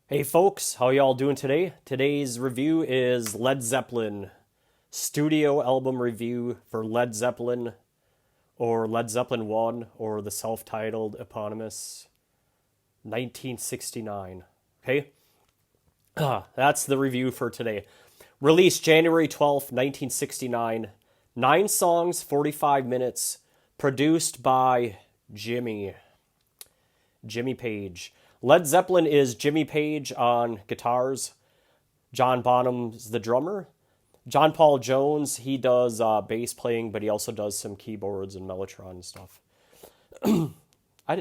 Hey folks, how y'all doing today? Today's review is Led Zeppelin studio album review for Led Zeppelin or Led Zeppelin 1 or the self-titled eponymous 1969. Okay? That's the review for today. Released January 12th, 1969. 9 songs, 45 minutes. Produced by Jimmy Page. Led Zeppelin is Jimmy Page on guitars. John Bonham's the drummer. John Paul Jones, he does bass playing, but he also does some keyboards and mellotron and stuff. I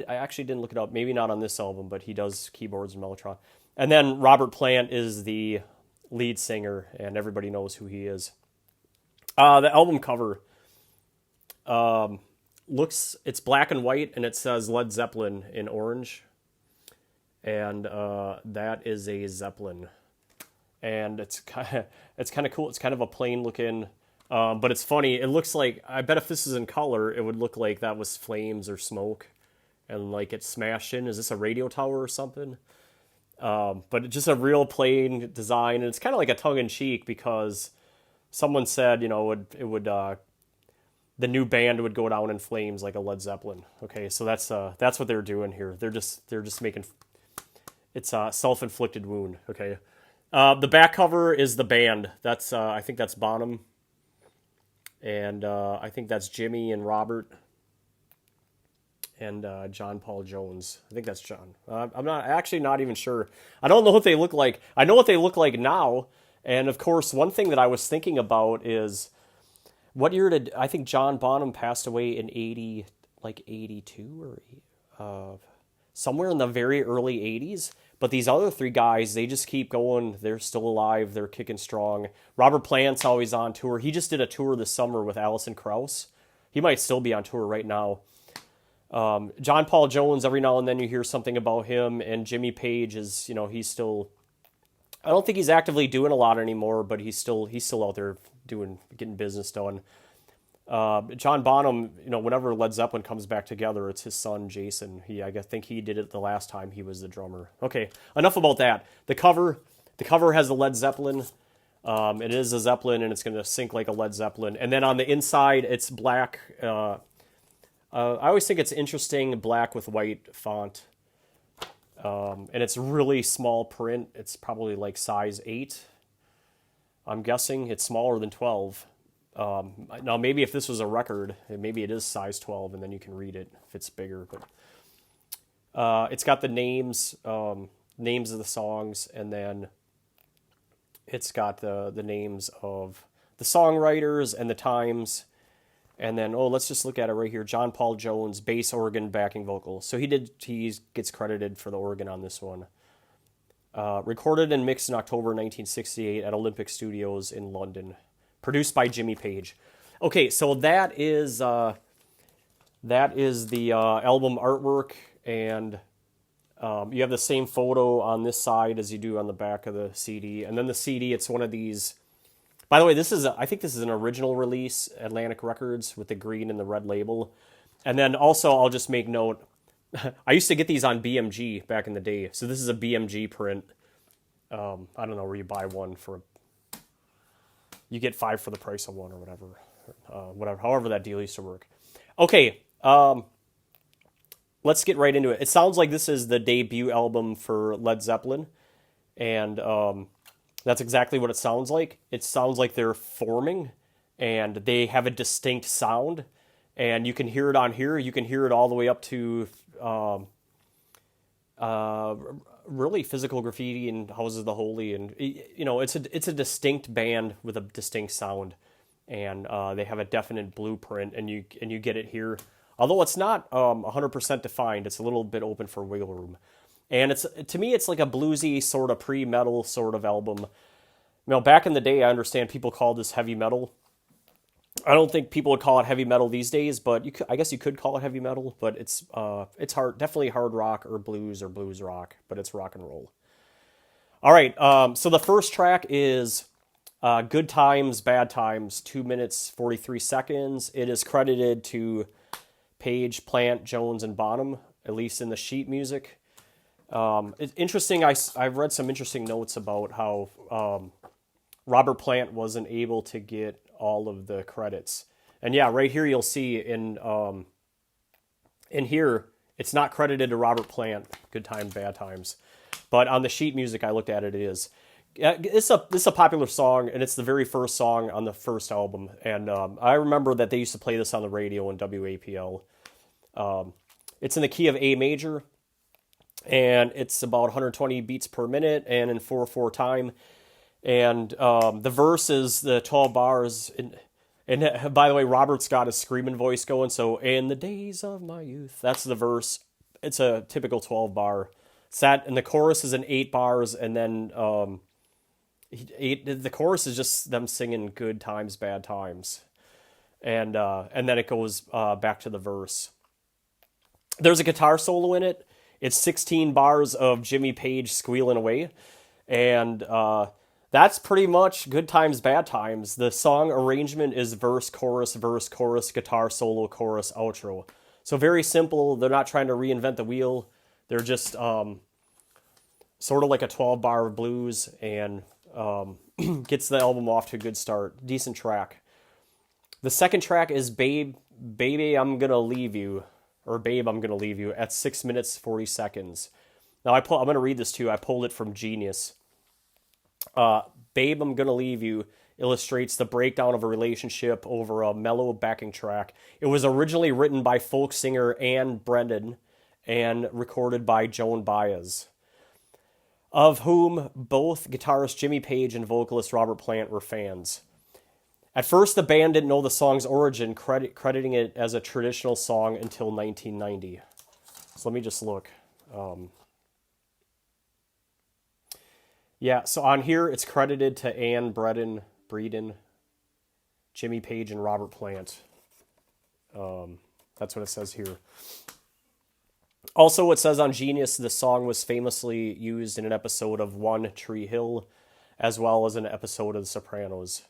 actually didn't look it up. Maybe not on this album, but he does keyboards and mellotron. And then Robert Plant is the lead singer, and everybody knows who he is. The album cover it's black and white, and it says Led Zeppelin in orange. And that is a Zeppelin. And it's kind of cool. It's kind of a plain looking, but it's funny. It looks like, I bet if this is in color, it would look like that was flames or smoke, and like it smashed in. Is this a radio tower or something? But it's just a real plain design, and it's kind of like a tongue in cheek because someone said, it would the new band would go down in flames like a Led Zeppelin. Okay, so that's what they're doing here. They're just making it's a self-inflicted wound. Okay. The back cover is the band. That's I think that's Bohnam, and I think that's Jimmy and Robert, and John Paul Jones. I think that's John. I'm not even sure. I don't know what they look like. I know what they look like now, and of course, one thing that I was thinking about is what year did I think John Bonham passed away in 82 or somewhere in the very early 80s. But these other three guys, they just keep going. They're still alive. They're kicking strong. Robert Plant's always on tour. He just did a tour this summer with Alison Krauss. He might still be on tour right now. John Paul Jones, every now and then you hear something about him. And Jimmy Page is, he's still, I don't think he's actively doing a lot anymore, but he's still out there getting business done. John Bonham, whenever Led Zeppelin comes back together, it's his son Jason. I think he did it the last time he was the drummer. Okay, enough about that. The cover has a Led Zeppelin. It is a Zeppelin, and it's going to sink like a Led Zeppelin. And then on the inside, it's black. I always think it's interesting, black with white font. And it's really small print. It's probably like size 8. I'm guessing it's smaller than 12. Now maybe if this was a record, maybe it is size 12, and then you can read it if it's bigger. But it's got the names of the songs, and then it's got the names of the songwriters and the times, and then let's just look at it right here. John Paul Jones, bass, organ, backing vocal. So he gets credited for the organ on this one. Recorded and mixed in October 1968 at Olympic Studios in London. Produced by Jimmy Page. Okay, so that is the album artwork, and you have the same photo on this side as you do on the back of the CD. And then the CD, it's one of these. By the way, I think this is an original release, Atlantic Records, with the green and the red label. And then also, I'll just make note, I used to get these on BMG back in the day. So this is a BMG print. I don't know where you buy one for you get 5 for the price of 1 or whatever. However that deal used to work. Okay, let's get right into it. It sounds like this is the debut album for Led Zeppelin, and that's exactly what it sounds like. It sounds like they're forming, and they have a distinct sound, and you can hear it on here. You can hear it all the way up to really Physical Graffiti and Houses of the Holy, and it's a distinct band with a distinct sound, and they have a definite blueprint, and you get it here. Although it's not 100% defined, it's a little bit open for wiggle room, and to me it's like a bluesy sort of pre-metal sort of album. Back in the day, I understand people called this heavy metal. I don't think people would call it heavy metal these days, but I guess you could call it heavy metal. But it's definitely hard rock or blues rock, but it's rock and roll. All right, so the first track is Good Times, Bad Times, 2 minutes 43 seconds. It is credited to Page, Plant, Jones, and Bohnam, at least in the sheet music. It's interesting. I've read some interesting notes about how Robert Plant wasn't able to get all of the credits. And yeah, right here you'll see in here it's not credited to Robert Plant. Good Times, Bad Times, but on the sheet music I looked at, it is. Yeah, it's a popular song, and it's the very first song on the first album. And I remember that they used to play this on the radio in WAPL. It's in the key of A major, and it's about 120 beats per minute, and in 4/4 time. And the verse is the 12 bars. And by the way, Robert's got a screaming voice going. So, in the days of my youth, that's the verse. It's a typical 12 bar set, and the chorus is in 8 bars, and then the chorus is just them singing "Good Times, Bad Times," and then it goes back to the verse. There's a guitar solo in it. It's 16 bars of Jimmy Page squealing away, and that's pretty much Good Times, Bad Times. The song arrangement is verse, chorus, guitar solo, chorus, outro. So very simple. They're not trying to reinvent the wheel. They're just sort of like a 12-bar blues, and gets the album off to a good start. Decent track. The second track is Baby, I'm Gonna Leave You, or Babe, I'm Gonna Leave You, at 6 minutes, 40 seconds. Now, I'm going to read this too. I pulled it from Genius. Babe, I'm Gonna Leave You illustrates the breakdown of a relationship over a mellow backing track. It was originally written by folk singer Anne Brennan and recorded by Joan Baez, of whom both guitarist Jimmy Page and vocalist Robert Plant were fans. At first, the band didn't know the song's origin, crediting it as a traditional song until 1990. So let me just look. Yeah, so on here, it's credited to Anne Breeden, Jimmy Page, and Robert Plant. That's what it says here. Also, it says on Genius, the song was famously used in an episode of One Tree Hill, as well as an episode of The Sopranos.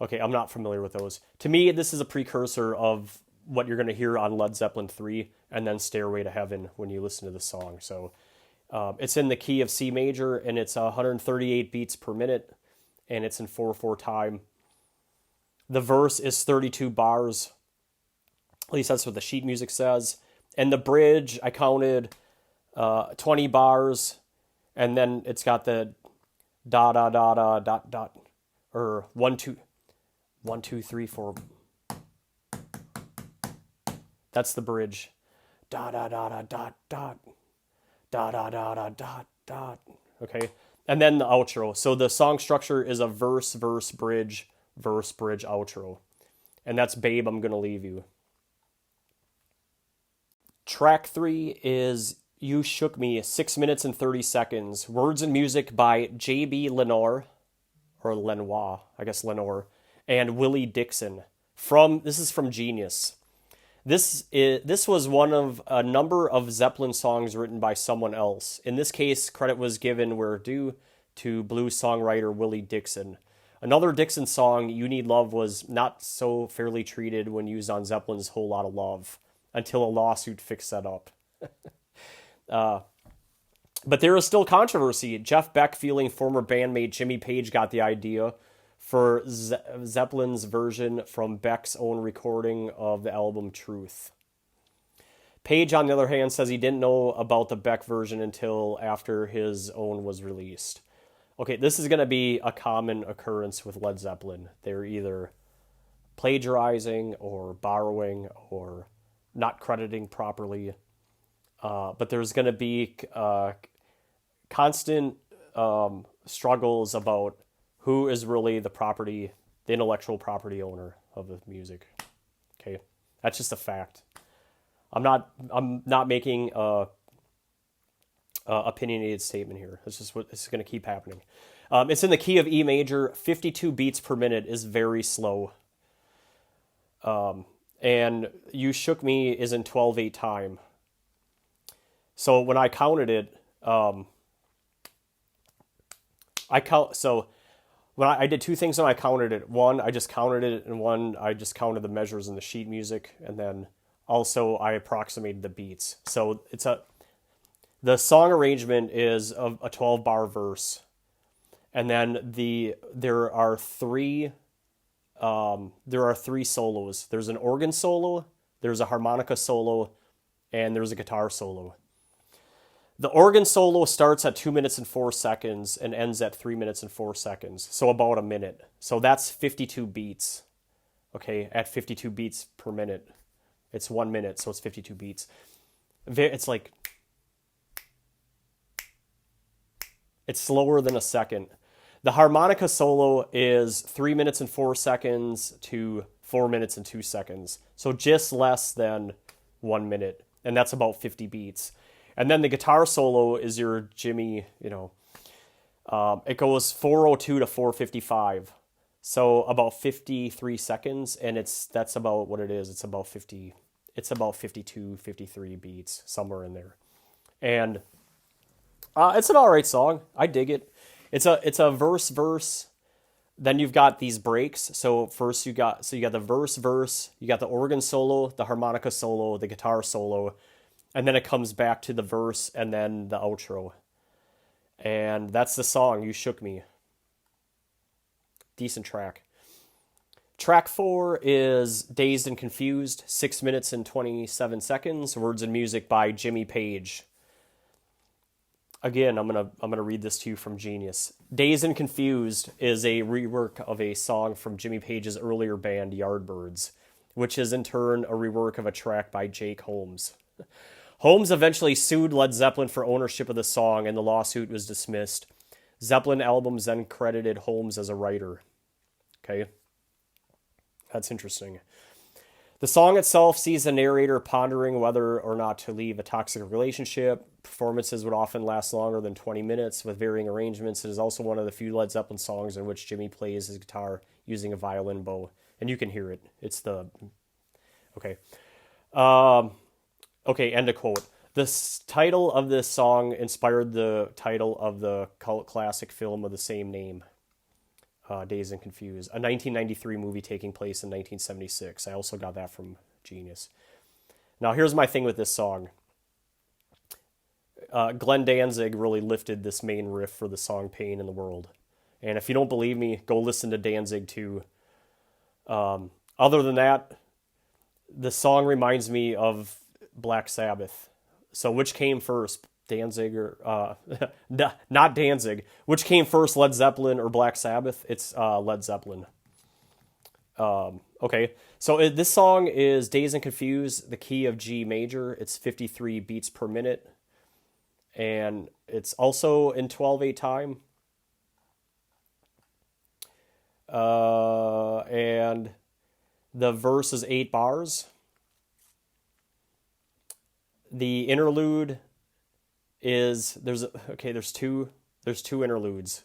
Okay, I'm not familiar with those. To me, this is a precursor of what you're going to hear on Led Zeppelin 3 and then Stairway to Heaven when you listen to the song. So it's in the key of C major, and it's 138 beats per minute, and it's in 4/4 time. The verse is 32 bars. At least that's what the sheet music says. And the bridge, I counted 20 bars, and then it's got the da da da da dot dot, or 1 2 1 2 3 4. That's the bridge. Da da da da dot dot, da da da da dot dot. Okay, and then the outro. So the song structure is a verse, bridge, outro, and that's Babe, I'm Gonna Leave You. Track 3 is You Shook Me, 6 minutes and 30 seconds. Words and music by J.B. Lenoir, or Lenoir, I guess Lenoir, and Willie Dixon. This is from Genius. This was one of a number of Zeppelin songs written by someone else. In this case, credit was given where due to blues songwriter Willie Dixon. Another Dixon song, You Need Love, was not so fairly treated when used on Zeppelin's Whole Lotta Love, until a lawsuit fixed that up. But there is still controversy. Jeff Beck, feeling former bandmate Jimmy Page got the idea for Zeppelin's version from Beck's own recording of the album Truth. Page, on the other hand, says he didn't know about the Beck version until after his own was released. Okay, this is going to be a common occurrence with Led Zeppelin. They're either plagiarizing or borrowing or not crediting properly. But there's going to be constant struggles about who is really the intellectual property owner of the music. Okay, that's just a fact. I'm not making a opinionated statement here. This is what this is going to keep happening. It's in the key of E major. 52 beats per minute is very slow. And You Shook Me is in 12/8 time. So when I counted it, when I did two things when I counted it. One, I just counted it, and one, I just counted the measures in the sheet music, and then also I approximated the beats. So The song arrangement is a 12-bar verse, and then there are three solos. There's an organ solo, there's a harmonica solo, and there's a guitar solo. The organ solo starts at 2 minutes and 4 seconds and ends at 3 minutes and 4 seconds, so about a minute. So that's 52 beats. Okay, at 52 beats per minute. It's 1 minute, so it's 52 beats. It's like, it's slower than a second. The harmonica solo is 3 minutes and 4 seconds to 4 minutes and 2 seconds. So just less than 1 minute. And that's about 50 beats. And then the guitar solo is your Jimmy, it goes 402 to 455. So about 53 seconds. And that's about what it is. It's about 52, 53 beats, somewhere in there. And it's an all right song. I dig it. It's a verse. Then you've got these breaks. So first you got the verse, you got the organ solo, the harmonica solo, the guitar solo, and then it comes back to the verse and then the outro. And that's the song, You Shook Me. Decent track. Track 4 is Dazed and Confused, 6 minutes and 27 seconds, words and music by Jimmy Page. Again, I'm gonna read this to you from Genius. Dazed and Confused is a rework of a song from Jimmy Page's earlier band, Yardbirds, which is in turn a rework of a track by Jake Holmes. Holmes eventually sued Led Zeppelin for ownership of the song, and the lawsuit was dismissed. Zeppelin albums then credited Holmes as a writer. Okay? That's interesting. The song itself sees the narrator pondering whether or not to leave a toxic relationship. Performances would often last longer than 20 minutes with varying arrangements. It is also one of the few Led Zeppelin songs in which Jimmy plays his guitar using a violin bow. And you can hear it. It's the... Okay. Okay, end of quote. The title of this song inspired the title of the cult classic film of the same name. Dazed and Confused, a 1993 movie taking place in 1976. I also got that from Genius. Now, here's my thing with this song. Glenn Danzig really lifted this main riff for the song Pain in the World. And if you don't believe me, go listen to Danzig too. Other than that, the song reminds me of Black Sabbath. So which came first? Danzig or not Danzig. Which came first, Led Zeppelin or Black Sabbath? It's Led Zeppelin. Okay, so this song is Dazed and Confused, the key of G major. It's 53 beats per minute, and it's also in 12/8 time. And the verse is 8 bars. The interlude is there's two interludes.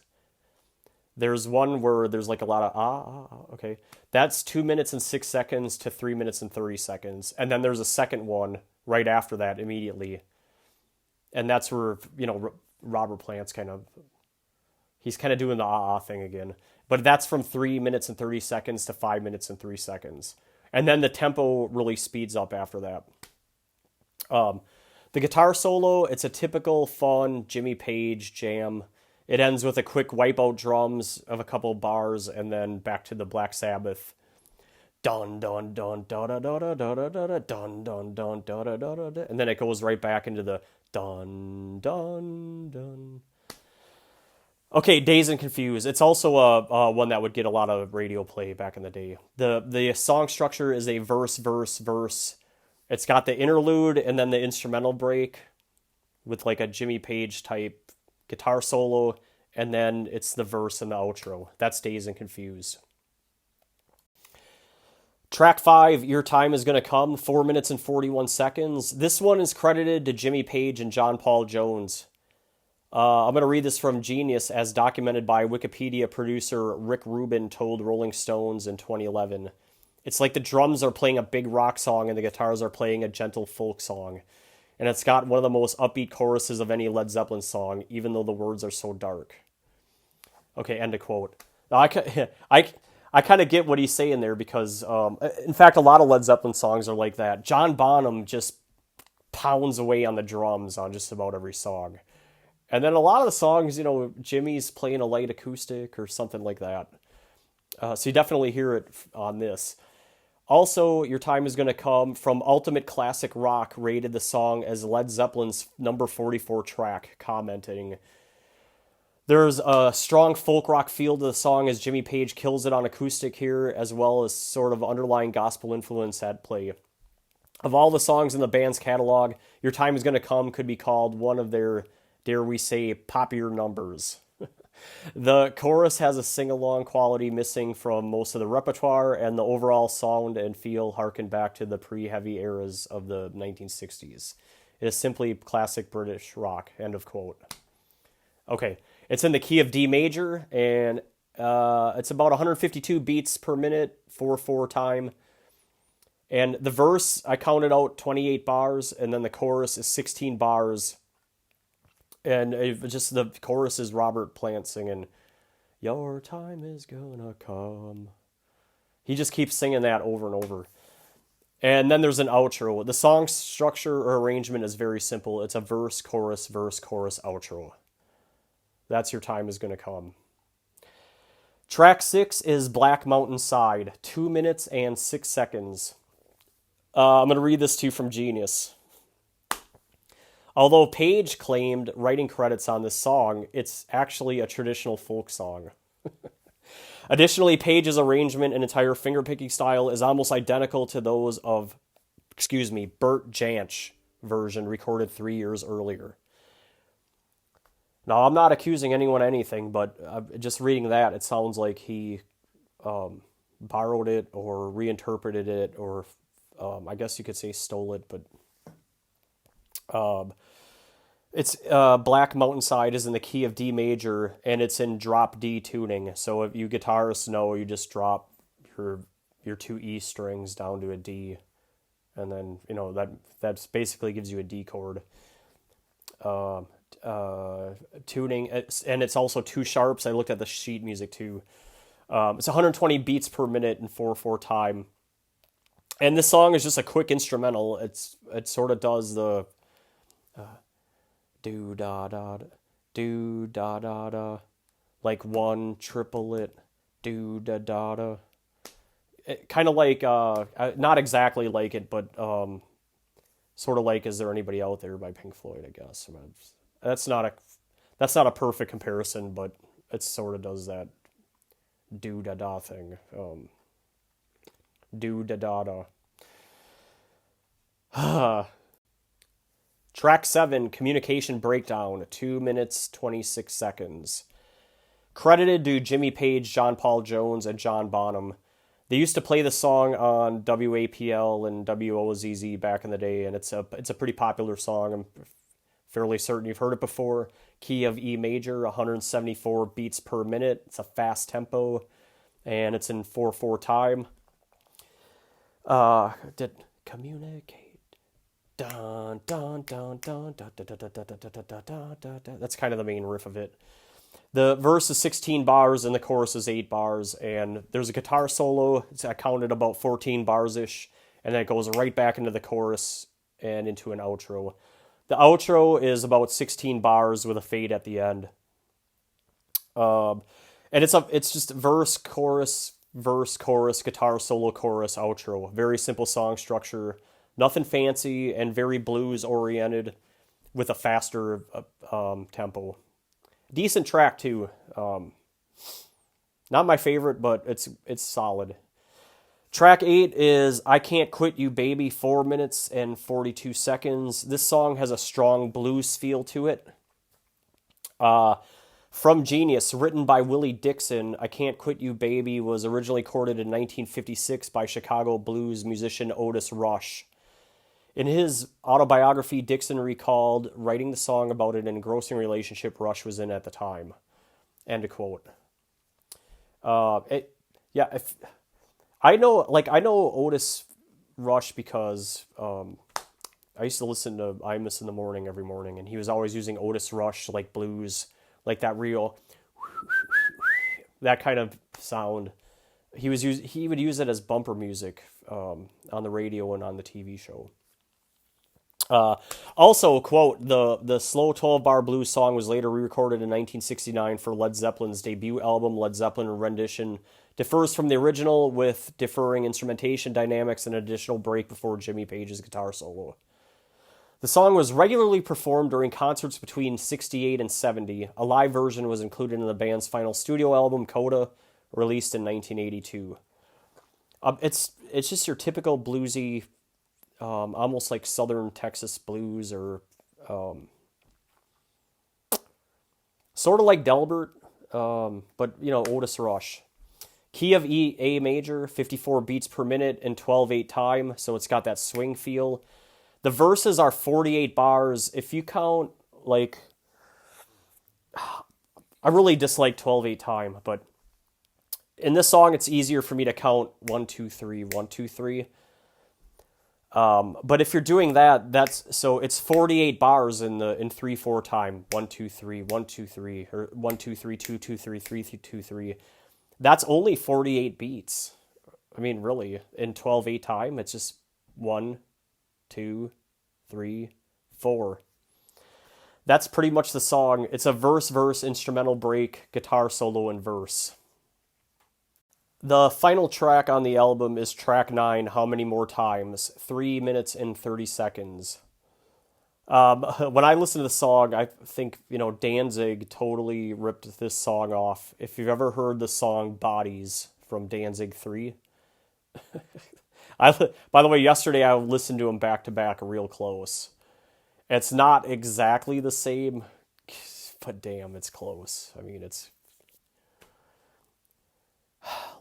There's one where there's like a lot of okay. That's 2 minutes and 6 seconds to 3 minutes and 30 seconds. And then there's a second one right after that immediately. And that's where, Robert Plant's he's kind of doing the thing again. But that's from 3 minutes and 30 seconds to 5 minutes and 3 seconds. And then the tempo really speeds up after that. The guitar solo, it's a typical fun Jimmy Page jam. It ends with a quick wipeout drums of a couple bars and then back to the Black Sabbath. Dun dun dun da da da da da da da dun dun dun da da da da, and then it goes right back into the dun dun dun. Okay, Dazed and Confused. It's also a one that would get a lot of radio play back in the day. The song structure is a verse, verse, verse. It's got the interlude and then the instrumental break with like a Jimmy Page type guitar solo, and then it's the verse and the outro. That's Dazed and Confused. Track 5, Your Time Is Gonna Come, 4 minutes and 41 seconds. This one is credited to Jimmy Page and John Paul Jones. I'm going to read this from Genius, as documented by Wikipedia producer Rick Rubin told Rolling Stones in 2011. It's like the drums are playing a big rock song and the guitars are playing a gentle folk song. And it's got one of the most upbeat choruses of any Led Zeppelin song, even though the words are so dark. Okay, end of quote. Now, I kind of get what he's saying there because, in fact, a lot of Led Zeppelin songs are like that. John Bonham just pounds away on the drums on just about every song. And then a lot of the songs, Jimmy's playing a light acoustic or something like that. So you definitely hear it on this. Also, Your Time Is Gonna Come from Ultimate Classic Rock rated the song as Led Zeppelin's number 44 track, commenting, "There's a strong folk rock feel to the song as Jimmy Page kills it on acoustic here, as well as sort of underlying gospel influence at play. Of all the songs in the band's catalog, Your Time Is Gonna Come could be called one of their, dare we say, poppier numbers." The chorus has a sing-along quality missing from most of the repertoire, and the overall sound and feel harken back to the pre-heavy eras of the 1960s. It is simply classic British rock, end of quote. Okay, it's in the key of D major, and it's about 152 beats per minute, 4/4 time. And the verse, I counted out 28 bars, and then the chorus is 16 bars. And just the chorus is Robert Plant singing, "Your time is gonna come." He just keeps singing that over and over. And then there's an outro. The song structure or arrangement is very simple. It's a verse, chorus, outro. That's Your Time Is Gonna Come. Track 6 is Black Mountain Side, 2 minutes and 6 seconds. I'm going to read this to you from Genius. Although Page claimed writing credits on this song, it's actually a traditional folk song. Additionally, Page's arrangement and entire fingerpicking style is almost identical to those of, Bert Jansch version recorded 3 years earlier. Now, I'm not accusing anyone of anything, but just reading that, it sounds like he borrowed it or reinterpreted it, or I guess you could say stole it, but it's Black Mountainside is in the key of D major, and it's in drop D tuning. So if you guitarists know, you just drop your 2 E strings down to a D, and then that basically gives you a D chord. Tuning, and it's also 2 sharps. I looked at the sheet music too. It's 120 beats per minute and 4/4 time. And this song is just a quick instrumental. It sort of does the do da da do da da da, like 1 triplet, do da da da. Kind of like not exactly like it, but sort of like "Is There Anybody Out There" by Pink Floyd, I guess. That's not a perfect comparison, but it sort of does that do da da thing. Do da da da. Track 7, Communication Breakdown, 2 minutes, 26 seconds. Credited to Jimmy Page, John Paul Jones, and John Bohnam. They used to play the song on WAPL and WOZZ back in the day, and it's a pretty popular song. I'm fairly certain you've heard it before. Key of E major, 174 beats per minute. It's a fast tempo, and it's in 4/4 time. Communicate. Dun, dun, dun, dun, dun, dun, dun, dun, dun, dun, dun, dun, dun, dun. That's kind of the main riff of it. The verse is 16 bars and the chorus is 8 bars, and there's a guitar solo. I counted about 14 bars-ish, and then it goes right back into the chorus and into an outro. The outro is about 16 bars with a fade at the end. And it's just verse, chorus, guitar solo, chorus, outro. Very simple song structure. Nothing fancy, and very blues-oriented with a faster tempo. Decent track, too. Not my favorite, but it's solid. Track 8 is I Can't Quit You Baby, 4 minutes and 42 seconds. This song has a strong blues feel to it. From Genius, written by Willie Dixon, I Can't Quit You Baby was originally recorded in 1956 by Chicago blues musician Otis Rush. In his autobiography, Dixon recalled writing the song about an engrossing relationship Rush was in at the time. End of quote. I know Otis Rush because I used to listen to Imus in the morning every morning, and he was always using Otis Rush like blues, like that real that kind of sound. He would use it as bumper music on the radio and on the TV show. Also, quote, the slow 12-bar blues song was later re-recorded in 1969 for Led Zeppelin's debut album. Led Zeppelin rendition differs from the original with differing instrumentation dynamics and an additional break before Jimmy Page's guitar solo. The song was regularly performed during concerts between 68 and 70. A live version was included in the band's final studio album, Coda, released in 1982. It's just your typical bluesy, almost like Southern Texas blues, or sort of like Delbert, but Otis Rush. Key of A major, 54 beats per minute in 12/8 time, so it's got that swing feel. The verses are 48 bars. If you count, like, I really dislike 12/8 time, but in this song it's easier for me to count 1 2 3 1 2 3. But if you're doing that, it's 48 bars in 3/4 time. 1 2 3 1 2 3, or 1 2 3 2 2 3 3 2 3. That's only 48 beats. I mean, really, in 12/8 time, it's just 1 2 3 4. That's pretty much the song. It's a verse instrumental break, guitar solo, and verse. The final track on the album is track 9, How Many More Times, 3 minutes and 30 seconds. When I listen to the song, I think, Danzig totally ripped this song off. If you've ever heard the song Bodies from Danzig 3. By the way, yesterday I listened to them back to back real close. It's not exactly the same, but damn, it's close. I mean,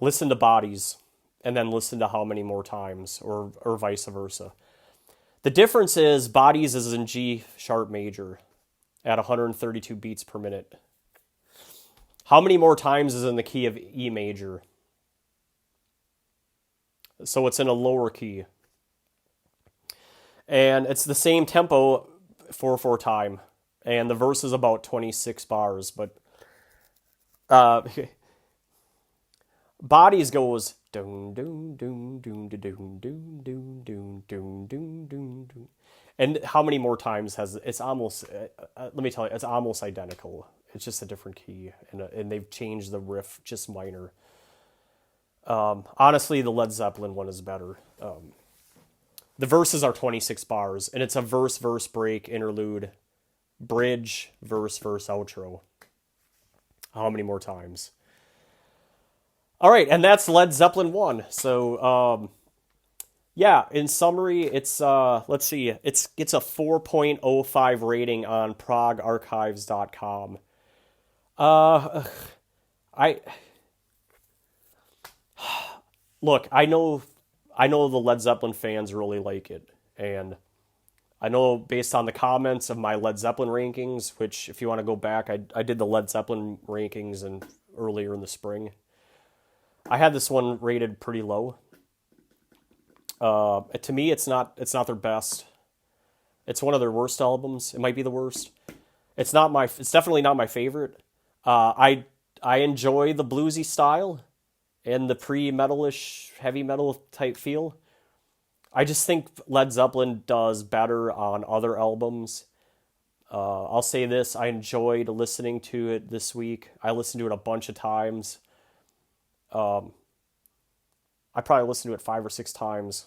listen to Bodies, and then listen to How Many More Times, or vice versa. The difference is Bodies is in G sharp major at 132 beats per minute. How Many More Times is in the key of E major. So it's in a lower key. And it's the same tempo, 4/4 time. And the verse is about 26 bars, but Bodies goes doom doom doom doom doom doom doom doom doom doom doom. And How Many More Times it's almost let me tell you, it's almost identical. It's just a different key, and they've changed the riff just minor. Honestly, the Led Zeppelin one is better. The verses are 26 bars, and it's a verse break, interlude, bridge, verse outro. How Many More Times? All right, and that's Led Zeppelin 1. So, yeah, in summary, it's, let's see, it's a 4.05 rating on progarchives.com. Look, I know the Led Zeppelin fans really like it, and I know based on the comments of my Led Zeppelin rankings, which if you want to go back, I did the Led Zeppelin rankings earlier in the spring. I had this one rated pretty low. To me, it's not their best. It's one of their worst albums. It might be the worst. It's definitely not my favorite. I enjoy the bluesy style and the pre-metalish heavy metal type feel. I just think Led Zeppelin does better on other albums. I'll say this: I enjoyed listening to it this week. I listened to it a bunch of times. I probably listened to it 5 or 6 times.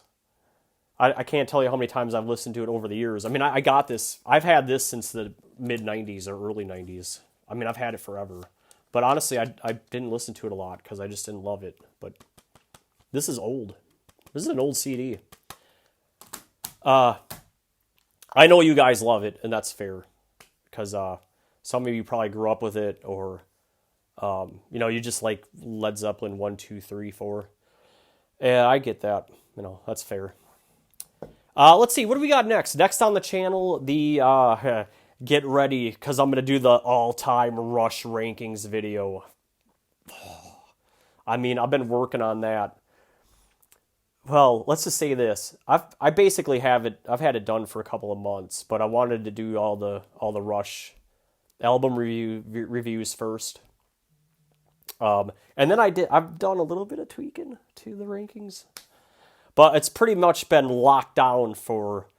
I can't tell you how many times I've listened to it over the years. I mean, I got this. I've had this since the mid-90s or early 90s. I mean, I've had it forever. But honestly, I didn't listen to it a lot because I just didn't love it. But this is old. This is an old CD. I know you guys love it, and that's fair. Because some of you probably grew up with it, or you just like Led Zeppelin 1, 2, 3, 4. Yeah, I get that. That's fair. Let's see, what do we got next? Next on the channel, the get ready, because I'm going to do the all-time Rush rankings video. I mean, I've been working on that. Well, let's just say this. I basically have it. I've had it done for a couple of months, but I wanted to do all the Rush album reviews first. And then I've done a little bit of tweaking to the rankings, but it's pretty much been locked down for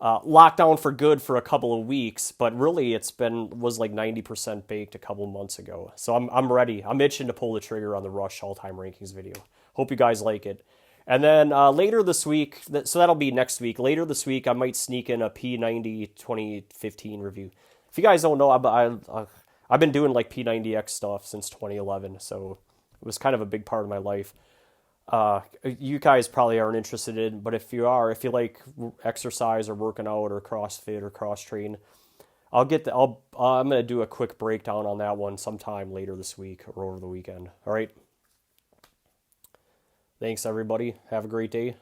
locked down for good for a couple of weeks, but really was like 90% baked a couple of months ago. So I'm ready. I'm itching to pull the trigger on the Rush all-time rankings video. Hope you guys like it. And then later this week, so that'll be next week. Later this week, I might sneak in a P90 2015 review. If you guys don't know, I've been doing like P90X stuff since 2011, so it was kind of a big part of my life. You guys probably aren't interested in, but if you are, if you like exercise or working out or CrossFit or cross train, I'm gonna do a quick breakdown on that one sometime later this week or over the weekend. All right. Thanks everybody. Have a great day.